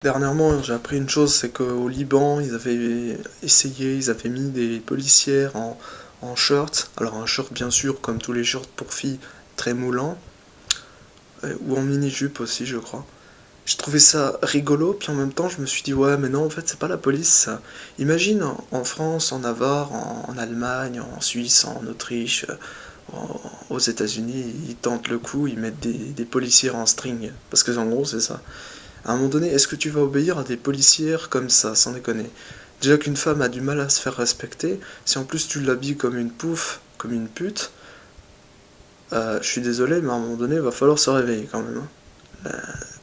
Dernièrement, j'ai appris une chose, c'est qu'au Liban, ils avaient mis des policières en short. Alors un short bien sûr, comme tous les shorts pour filles, très moulant, ou en mini-jupe aussi, je crois. J'ai trouvé ça rigolo, puis en même temps, je me suis dit, ouais, mais non, en fait, c'est pas la police, ça. Imagine en France, en Navarre, en Allemagne, en Suisse, en Autriche, aux États-Unis, ils tentent le coup, ils mettent des policières en string. Parce que en gros, c'est ça. À un moment donné, est-ce que tu vas obéir à des policières comme ça, sans déconner? Déjà qu'une femme a du mal à se faire respecter, si en plus tu l'habilles comme une pouffe, comme une pute, je suis désolé, mais à un moment donné, il va falloir se réveiller quand même, hein.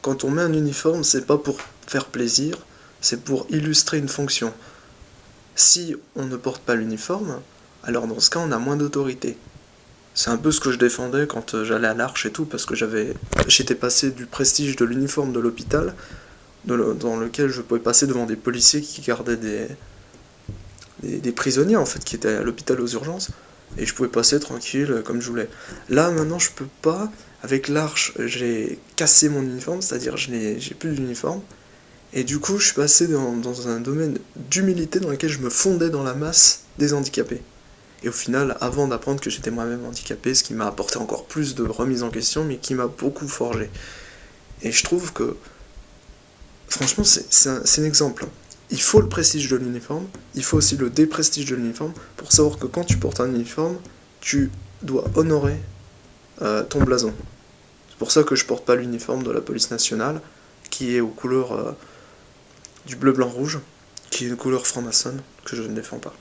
Quand on met un uniforme, c'est pas pour faire plaisir, c'est pour illustrer une fonction. Si on ne porte pas l'uniforme, alors dans ce cas, on a moins d'autorité. C'est un peu ce que je défendais quand j'allais à l'Arche et tout, parce que j'étais passé du prestige de l'uniforme de l'hôpital dans lequel je pouvais passer devant des policiers qui gardaient des prisonniers en fait qui étaient à l'hôpital aux urgences et je pouvais passer tranquille comme je voulais. Là maintenant je peux pas. Avec l'Arche j'ai cassé mon uniforme, c'est-à-dire j'ai plus d'uniforme et du coup je suis passé dans un domaine d'humilité dans lequel je me fondais dans la masse des handicapés. Et au final, avant d'apprendre que j'étais moi-même handicapé, ce qui m'a apporté encore plus de remise en question, mais qui m'a beaucoup forgé. Et je trouve que franchement, c'est un exemple. Il faut le prestige de l'uniforme, il faut aussi le déprestige de l'uniforme pour savoir que quand tu portes un uniforme, tu dois honorer ton blason. C'est pour ça que je porte pas l'uniforme de la police nationale, qui est aux couleurs du bleu, blanc, rouge, qui est une couleur franc-maçonne que je ne défends pas.